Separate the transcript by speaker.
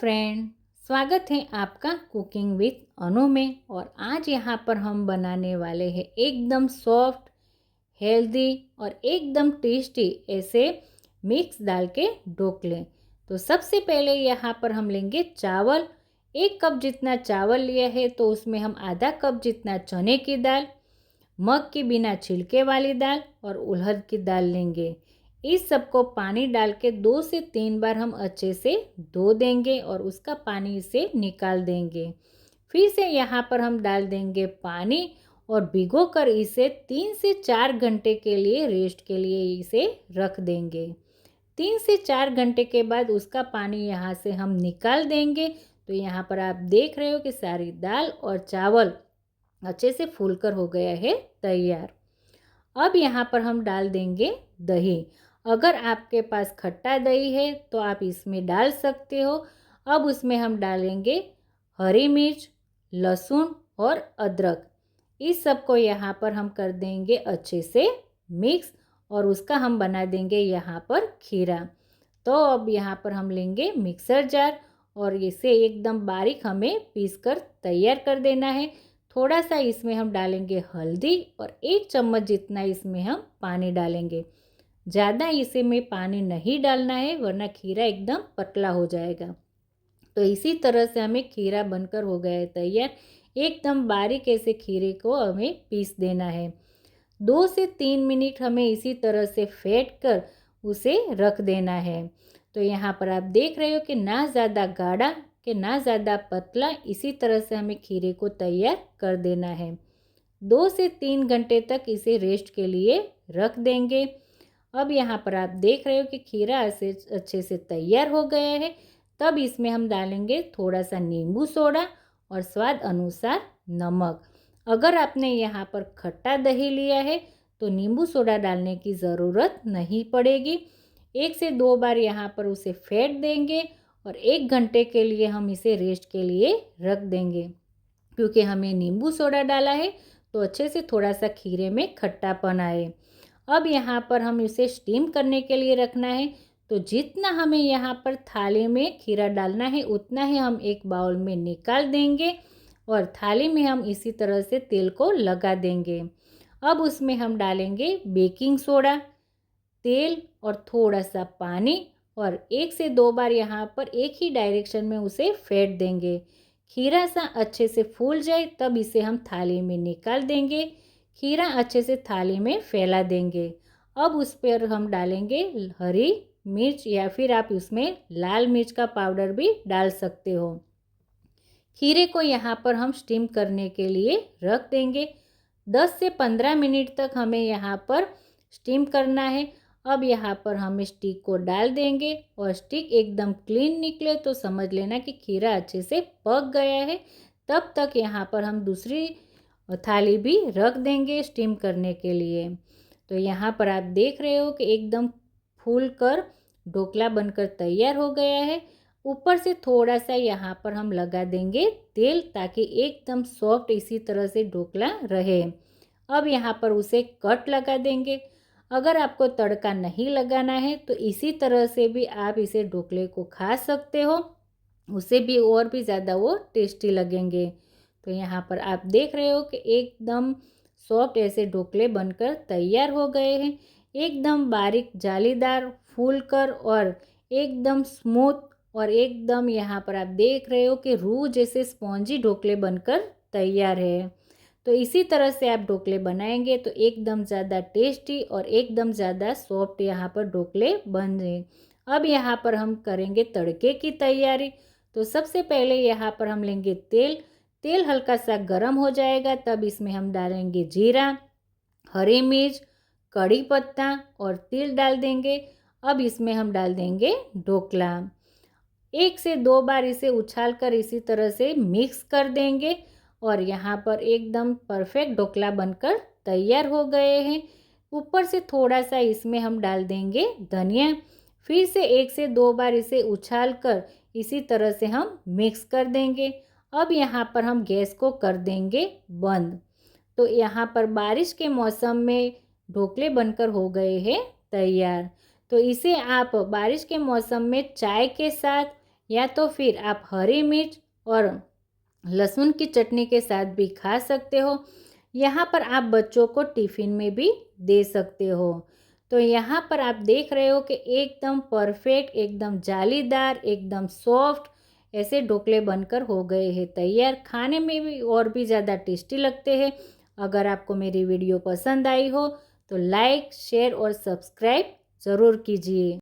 Speaker 1: Friend, स्वागत है आपका कुकिंग विथ अनु में। और आज यहाँ पर हम बनाने वाले हैं एकदम सॉफ्ट, हेल्दी और एकदम टेस्टी ऐसे मिक्स दाल के ढोकले। तो सबसे पहले यहाँ पर हम लेंगे चावल। 1 कप जितना चावल लिया है तो उसमें हम आधा कप जितना चने की दाल, मग की बिना छिलके वाली दाल और उड़द की दाल लेंगे। इस सबको पानी डाल के 2 से 3 बार हम अच्छे से धो देंगे और उसका पानी से निकाल देंगे। फिर से यहाँ पर हम डाल देंगे पानी और भिगो कर इसे 3 से 4 घंटे के लिए रेस्ट के लिए इसे रख देंगे। 3 से 4 घंटे के बाद उसका पानी यहाँ से हम निकाल देंगे। तो यहाँ पर आप देख रहे हो कि सारी दाल और चावल अच्छे से फूलकर हो गया है तैयार। अब यहाँ पर हम डाल देंगे दही। अगर आपके पास खट्टा दही है तो आप इसमें डाल सकते हो। अब उसमें हम डालेंगे हरी मिर्च, लहसुन और अदरक। इस सबको यहाँ पर हम कर देंगे अच्छे से मिक्स और उसका हम बना देंगे यहाँ पर खीरा। तो अब यहाँ पर हम लेंगे मिक्सर जार और इसे एकदम बारीक हमें पीस कर तैयार कर देना है। थोड़ा सा इसमें हम डालेंगे हल्दी और 1 चम्मच जितना इसमें हम पानी डालेंगे। ज़्यादा इसे में पानी नहीं डालना है वरना खीरा एकदम पतला हो जाएगा। तो इसी तरह से हमें खीरा बनकर हो गया है तैयार। एकदम बारीक ऐसे खीरे को हमें पीस देना है। 2 से 3 मिनट हमें इसी तरह से फेंट कर उसे रख देना है। तो यहाँ पर आप देख रहे हो कि ना ज़्यादा गाढ़ा कि ना ज़्यादा पतला, इसी तरह से हमें खीरे को तैयार कर देना है। 2 से 3 घंटे तक इसे रेस्ट के लिए रख देंगे। अब यहाँ पर आप देख रहे हो कि खीरा अच्छे से तैयार हो गया है। तब इसमें हम डालेंगे थोड़ा सा नींबू सोडा और स्वाद अनुसार नमक। अगर आपने यहाँ पर खट्टा दही लिया है तो नींबू सोडा डालने की ज़रूरत नहीं पड़ेगी। 1 से 2 बार यहाँ पर उसे फेंट देंगे और 1 घंटे के लिए हम इसे रेस्ट के लिए रख देंगे। क्योंकि हमें नींबू सोडा डाला है तो अच्छे से थोड़ा सा खीरे में खट्टापन आए। अब यहाँ पर हम इसे स्टीम करने के लिए रखना है। तो जितना हमें यहाँ पर थाली में खीरा डालना है उतना ही हम एक बाउल में निकाल देंगे और थाली में हम इसी तरह से तेल को लगा देंगे। अब उसमें हम डालेंगे बेकिंग सोडा, तेल और थोड़ा सा पानी और 1 से 2 बार यहाँ पर एक ही डायरेक्शन में उसे फेंट देंगे। खीरा सा अच्छे से फूल जाए तब इसे हम थाली में निकाल देंगे। खीरा अच्छे से थाली में फैला देंगे। अब उस पर हम डालेंगे हरी मिर्च या फिर आप उसमें लाल मिर्च का पाउडर भी डाल सकते हो। खीरे को यहाँ पर हम स्टीम करने के लिए रख देंगे। 10 से 15 मिनट तक हमें यहाँ पर स्टीम करना है। अब यहाँ पर हम स्टिक को डाल देंगे और स्टिक एकदम क्लीन निकले तो समझ लेना कि खीरा अच्छे से पक गया है। तब तक यहाँ पर हम दूसरी थाली भी रख देंगे स्टीम करने के लिए। तो यहाँ पर आप देख रहे हो कि एकदम फूल कर ढोकला बनकर तैयार हो गया है। ऊपर से थोड़ा सा यहाँ पर हम लगा देंगे तेल ताकि एकदम सॉफ्ट इसी तरह से ढोकला रहे। अब यहाँ पर उसे कट लगा देंगे। अगर आपको तड़का नहीं लगाना है तो इसी तरह से भी आप इसे ढोकले को खा सकते हो, उसे भी और भी ज़्यादा वो टेस्टी लगेंगे। तो यहाँ पर आप देख रहे हो कि एकदम सॉफ्ट ऐसे ढोकले बनकर तैयार हो गए हैं। एकदम बारीक जालीदार फूलकर और एकदम स्मूथ और एकदम यहाँ पर आप देख रहे हो कि रूह जैसे स्पॉन्जी ढोकले बनकर तैयार है। तो इसी तरह से आप ढोकले बनाएंगे तो एकदम ज़्यादा टेस्टी और एकदम ज़्यादा सॉफ्ट यहाँ पर ढोकले बन जाए। अब यहाँ पर हम करेंगे तड़के की तैयारी। तो सबसे पहले यहाँ पर हम लेंगे तेल। तेल हल्का सा गर्म हो जाएगा तब इसमें हम डालेंगे जीरा, हरी मिर्च, कड़ी पत्ता और तिल डाल देंगे। अब इसमें हम डाल देंगे ढोकला। 1 से 2 बार इसे उछालकर इसी तरह से मिक्स कर देंगे और यहाँ पर एकदम परफेक्ट ढोकला बनकर तैयार हो गए हैं। ऊपर से थोड़ा सा इसमें हम डाल देंगे धनिया। फिर से 1 से 2 बार इसे उछालकर इसी तरह से हम मिक्स कर देंगे। अब यहाँ पर हम गैस को कर देंगे बंद। तो यहाँ पर बारिश के मौसम में ढोकले बनकर हो गए हैं तैयार। तो इसे आप बारिश के मौसम में चाय के साथ या तो फिर आप हरी मिर्च और लहसुन की चटनी के साथ भी खा सकते हो। यहाँ पर आप बच्चों को टिफ़िन में भी दे सकते हो। तो यहाँ पर आप देख रहे हो कि एकदम परफेक्ट, एकदम जालीदार, एकदम सॉफ्ट ऐसे ढोकले बनकर हो गए हैं तैयार। खाने में भी और भी ज़्यादा टेस्टी लगते हैं। अगर आपको मेरी वीडियो पसंद आई हो तो लाइक, शेयर और सब्सक्राइब ज़रूर कीजिए।